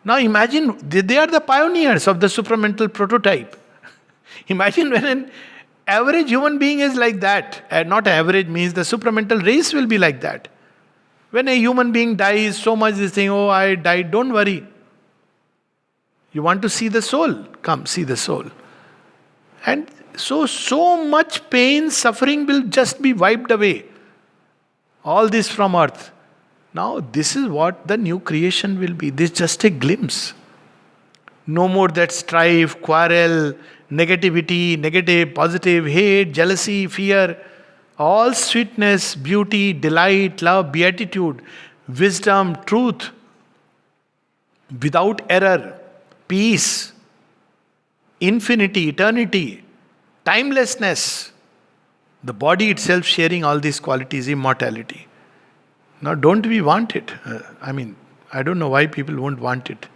Now imagine, they are the pioneers of the supramental prototype. Imagine when an average human being is like that. Not average means the supramental race will be like that. When a human being dies, so much this thing, oh, I died, don't worry. You want to see the soul? Come, see the soul. And so much pain, suffering will just be wiped away. All this from earth. Now, this is what the new creation will be. This is just a glimpse. No more that strife, quarrel, negativity, negative, positive, hate, jealousy, fear. All sweetness, beauty, delight, love, beatitude, wisdom, truth. Without error. Peace, infinity, eternity, timelessness, the body itself sharing all these qualities, immortality. Now, don't we want it? I don't know why people won't want it.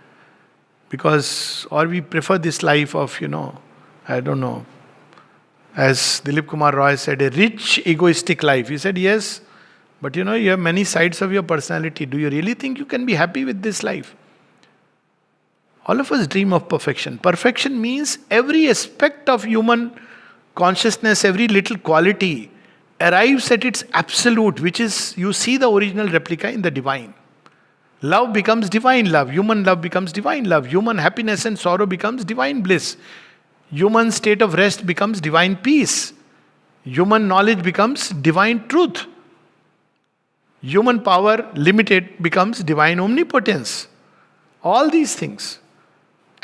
Because, or we prefer this life of, I don't know, as Dilip Kumar Roy said, a rich, egoistic life. He said, yes, but you have many sides of your personality. Do you really think you can be happy with this life? All of us dream of perfection. Perfection means every aspect of human consciousness, every little quality arrives at its absolute, which is, you see the original replica in the divine. Love becomes divine love. Human love becomes divine love. Human happiness and sorrow becomes divine bliss. Human state of rest becomes divine peace. Human knowledge becomes divine truth. Human power limited becomes divine omnipotence. All these things.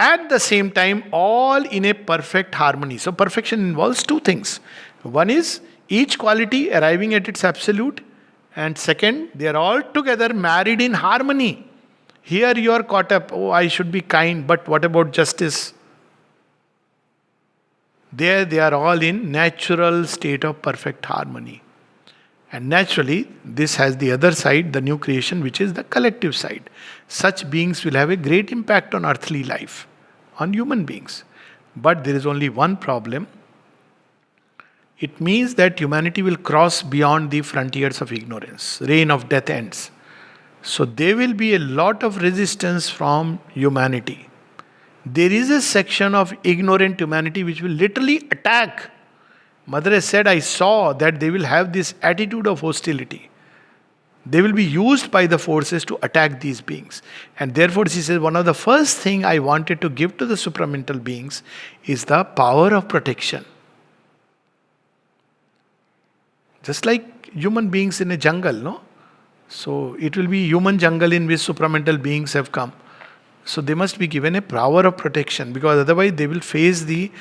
At the same time, all in a perfect harmony. So perfection involves two things. One is each quality arriving at its absolute. And second, they are all together married in harmony. Here you are caught up, oh, I should be kind, but what about justice? There they are all in natural state of perfect harmony. And naturally, this has the other side, the new creation, which is the collective side. Such beings will have a great impact on earthly life, on human beings. But there is only one problem. It means that humanity will cross beyond the frontiers of ignorance. Reign of death ends. So there will be a lot of resistance from humanity. There is a section of ignorant humanity which will literally attack. Mother has said, I saw that they will have this attitude of hostility. They will be used by the forces to attack these beings. And therefore, she says, one of the first thing I wanted to give to the supramental beings is the power of protection. Just like human beings in a jungle, no? So it will be human jungle in which supramental beings have come. So they must be given a power of protection, because otherwise they will face the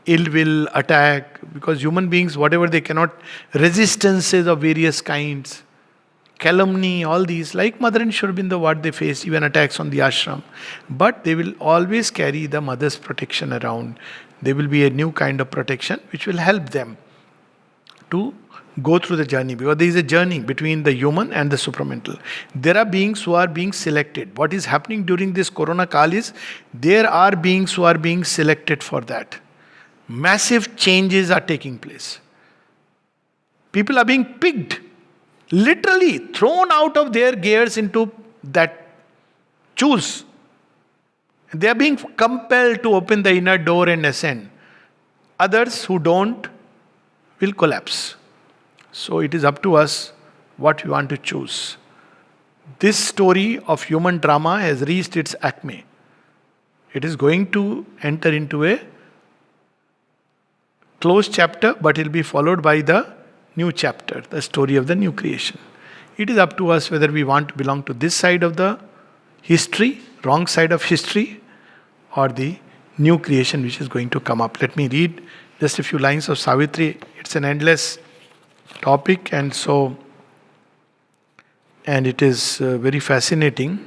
ill will, attack. Because human beings, whatever they cannot, resistances of various kinds, calumny, all these, like Mother and Shri Aurobindo, what they faced, even attacks on the ashram. But they will always carry the mother's protection around. There will be a new kind of protection which will help them to go through the journey, because there is a journey between the human and the supramental. There are beings who are being selected. What is happening during this Corona Kal is there are beings who are being selected for that. Massive changes are taking place. People are being picked, literally thrown out of their gears into that choose. They are being compelled to open the inner door and ascend. Others who don't will collapse. So it is up to us what we want to choose. This story of human drama has reached its acme. It is going to enter into a closed chapter, but it will be followed by the new chapter, the story of the new creation. It is up to us whether we want to belong to this side of the history, wrong side of history, or the new creation which is going to come up. Let me read just a few lines of Savitri. It's an endless topic, and it is very fascinating.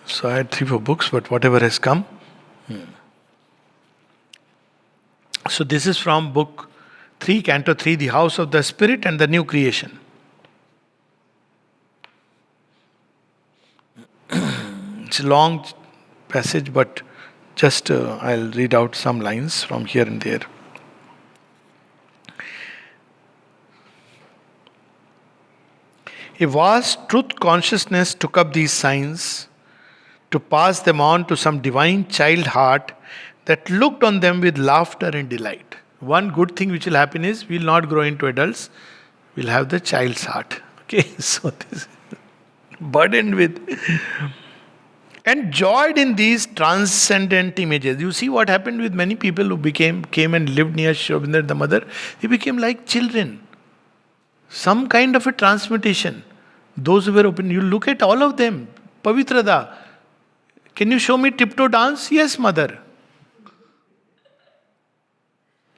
So I had 3-4 books, but whatever has come. So this is from book 3, Canto 3, The House of the Spirit and the New Creation. It's a long passage, but just I'll read out some lines from here and there. A vast truth consciousness took up these signs to pass them on to some divine child heart that looked on them with laughter and delight. One good thing which will happen is we will not grow into adults, we'll have the child's heart. Okay, so this is burdened with and joyed in these transcendent images. You see what happened with many people who came and lived near Sri Aurobindo, the mother. They became like children. Some kind of a transmutation. Those who were open, you look at all of them. Pavitrada, can you show me tiptoe dance? Yes, mother.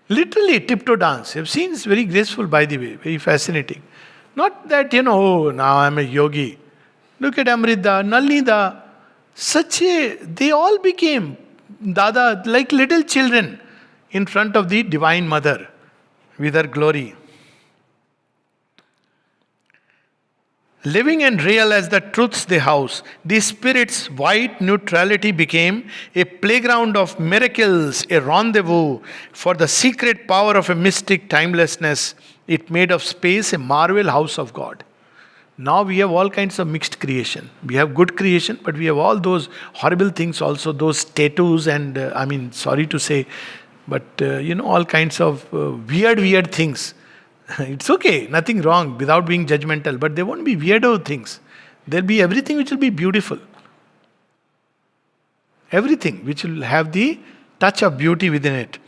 Literally tiptoe dance. You've seen, it's very graceful, by the way, very fascinating. Not that, oh, now I'm a yogi. Look at Amrita, Nalnida. They all became Dada, like little children in front of the Divine Mother with her glory. Living and real as the truths they house, the Spirit's white neutrality became a playground of miracles, a rendezvous for the secret power of a mystic timelessness. It made of space a marvel house of God. Now we have all kinds of mixed creation. We have good creation, but we have all those horrible things also, those tattoos and, sorry to say, but all kinds of weird things. It's okay, nothing wrong without being judgmental, but there won't be weirdo things. There'll be everything which will be beautiful. Everything which will have the touch of beauty within it.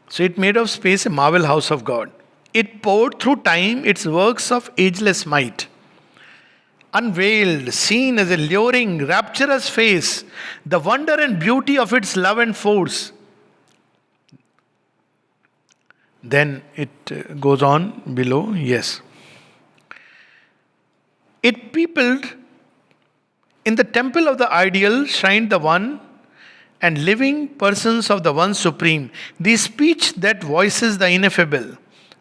So it made of space a marvel house of God. It poured through time its works of ageless might. Unveiled, seen as a luring, rapturous face, the wonder and beauty of its love and force. Then it goes on below, yes. It peopled in the temple of the ideal, shrined the one and living persons of the one supreme, the speech that voices the ineffable,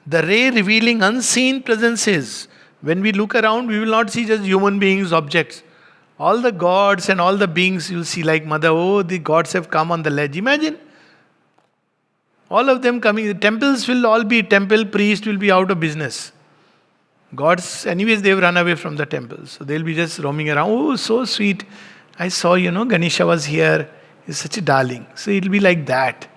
the ray revealing unseen presences. When we look around, we will not see just human beings, objects. All the gods and all the beings you will see like Mother, the gods have come on the ledge. Imagine. All of them coming. The temples will all be, temple priest will be out of business. Gods, anyways, they've run away from the temples. So they'll be just roaming around. Oh, so sweet. I saw, Ganesha was here. He's such a darling. So it'll be like that.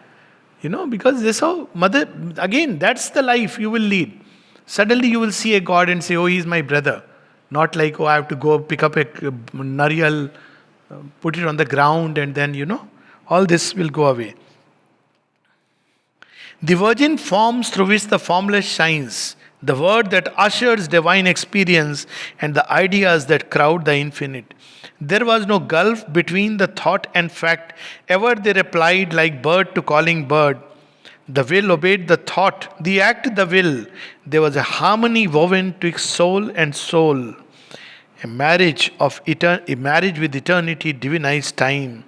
Because that's how Mother, again, that's the life you will lead. Suddenly you will see a God and say, oh, he's my brother. Not like, oh, I have to go pick up a nariyal, put it on the ground, and then, all this will go away. The virgin forms through which the formless shines, the word that ushers divine experience, and the ideas that crowd the infinite. There was no gulf between the thought and fact. Ever they replied like bird to calling bird. The will obeyed the thought, the act the will. There was a harmony woven twixt soul and soul. A marriage with eternity divinized time.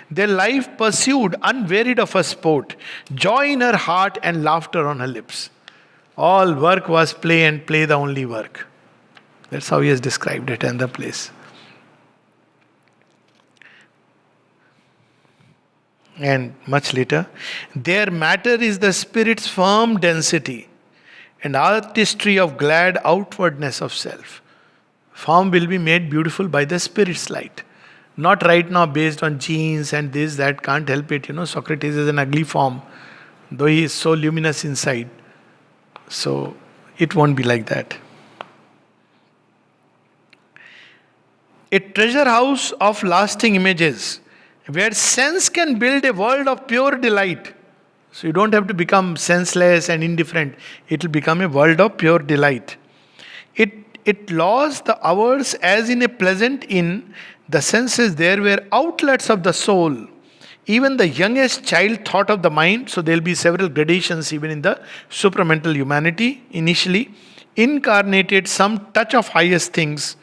Their life pursued, unwearied of her sport, joy in her heart and laughter on her lips. All work was play, and play the only work. That's how he has described it in the place. And much later, their matter is the spirit's firm density and artistry of glad outwardness of self. Form will be made beautiful by the spirit's light. Not right now based on genes and this, that, can't help it. Socrates is an ugly form, though he is so luminous inside. So it won't be like that. A treasure house of lasting images, where sense can build a world of pure delight. So you don't have to become senseless and indifferent. It will become a world of pure delight. It laws the hours as in a pleasant inn. The senses there were outlets of the soul. Even the youngest child thought of the mind. So there will be several gradations even in the supramental humanity. Initially, incarnated some touch of highest things.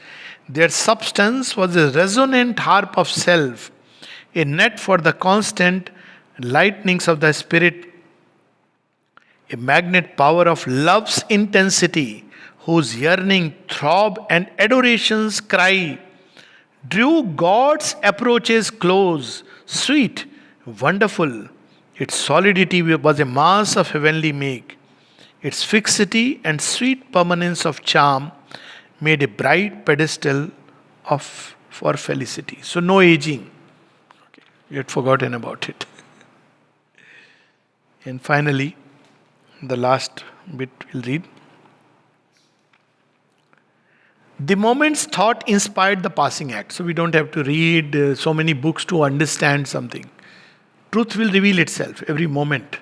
Their substance was a resonant harp of self, a net for the constant lightnings of the spirit, a magnet power of love's intensity, whose yearning throb and adoration's cry drew God's approaches close, sweet, wonderful. Its solidity was a mass of heavenly make. Its fixity and sweet permanence of charm made a bright pedestal for felicity. So no aging. Okay, you had forgotten about it. And finally, the last bit we'll read. The moment's thought inspired the passing act. So we don't have to read so many books to understand something. Truth will reveal itself every moment,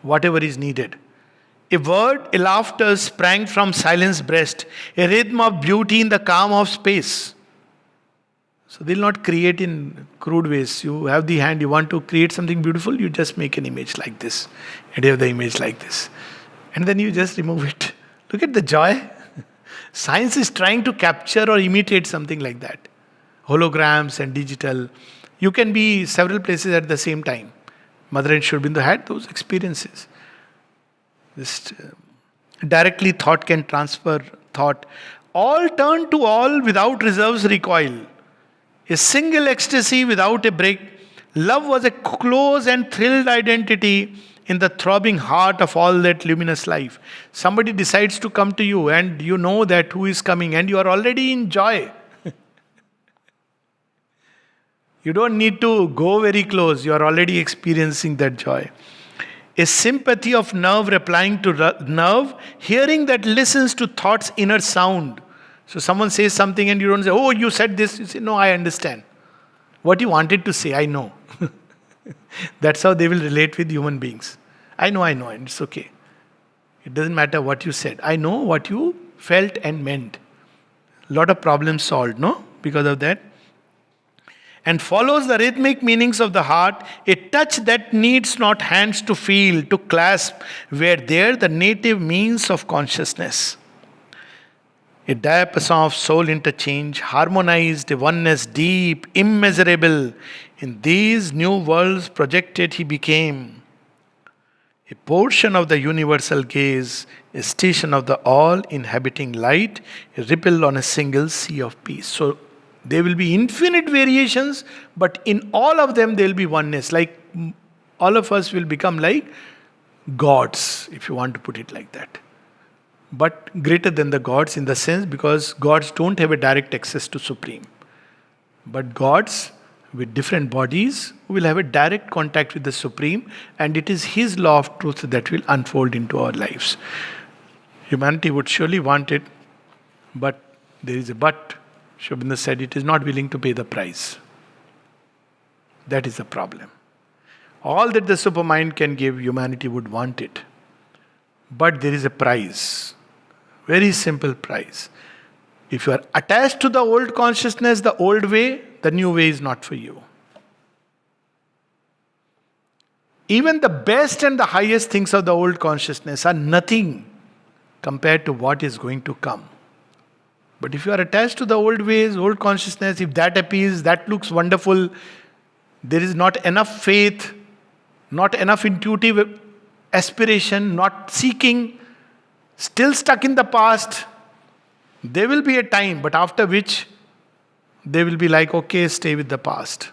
whatever is needed. A word, a laughter sprang from silence breast, a rhythm of beauty in the calm of space. So they'll not create in crude ways. You have the hand, you want to create something beautiful, you just make an image like this. And you have the image like this. And then you just remove it. Look at the joy. Science is trying to capture or imitate something like that. Holograms and digital. You can be several places at the same time. Mother and Sri Aurobindo had those experiences. Just directly thought can transfer thought. All turn to all without reserves recoil. A single ecstasy without a break. Love was a close and thrilled identity in the throbbing heart of all that luminous life. Somebody decides to come to you and you know that who is coming and you are already in joy. You don't need to go very close. You are already experiencing that joy. A sympathy of nerve replying to nerve, hearing that listens to thought's inner sound. So someone says something and you don't say, oh, you said this. You say, no, I understand. What you wanted to say, I know. That's how they will relate with human beings. I know, and it's okay. It doesn't matter what you said. I know what you felt and meant. A lot of problems solved, no? Because of that. And follows the rhythmic meanings of the heart, a touch that needs not hands to feel, to clasp, where there the native means of consciousness. A diapason of soul interchange, harmonized, a oneness deep, immeasurable. In these new worlds projected he became a portion of the universal gaze, a station of the all-inhabiting light, a ripple on a single sea of peace. So there will be infinite variations, but in all of them there will be oneness. Like all of us will become like gods, if you want to put it like that. But greater than the gods in the sense, because gods don't have a direct access to Supreme. But gods with different bodies will have a direct contact with the Supreme, and it is His law of truth that will unfold into our lives. Humanity would surely want it, but There is a but. Sri Aurobindo said it is not willing to pay the price. That is the problem. All that the supermind can give, humanity would want it. But there is a price. Very simple price. If you are attached to the old consciousness, the old way, the new way is not for you. Even the best and the highest things of the old consciousness are nothing compared to what is going to come. But if you are attached to the old ways, old consciousness, if that appeals, that looks wonderful, there is not enough faith, not enough intuitive aspiration, not seeking, still stuck in the past, there will be a time, but after which they will be like, okay, stay with the past.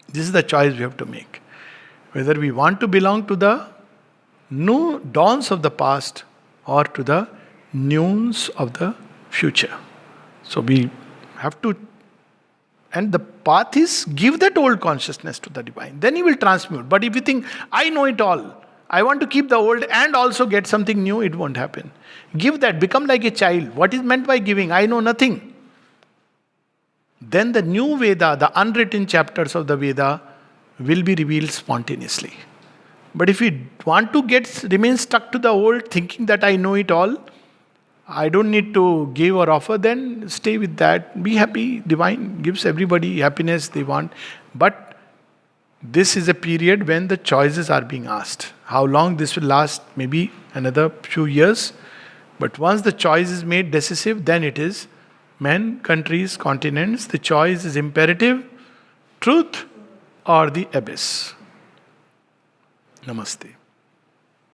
This is the choice we have to make. Whether we want to belong to the new dawns of the past or to the noons of the future. So we have to, and the path is give that old consciousness to the divine. Then he will transmute. But if you think, I know it all, I want to keep the old and also get something new, it won't happen. Give that, become like a child. What is meant by giving? I know nothing. Then the new Veda, the unwritten chapters of the Veda, will be revealed spontaneously. But if you want to remain stuck to the old, thinking that I know it all, I don't need to give or offer, then stay with that. Be happy. Divine gives everybody happiness they want. But this is a period when the choices are being asked. How long this will last? Maybe another few years. But once the choice is made decisive, then it is men, countries, continents. The choice is imperative. Truth or the abyss. Namaste.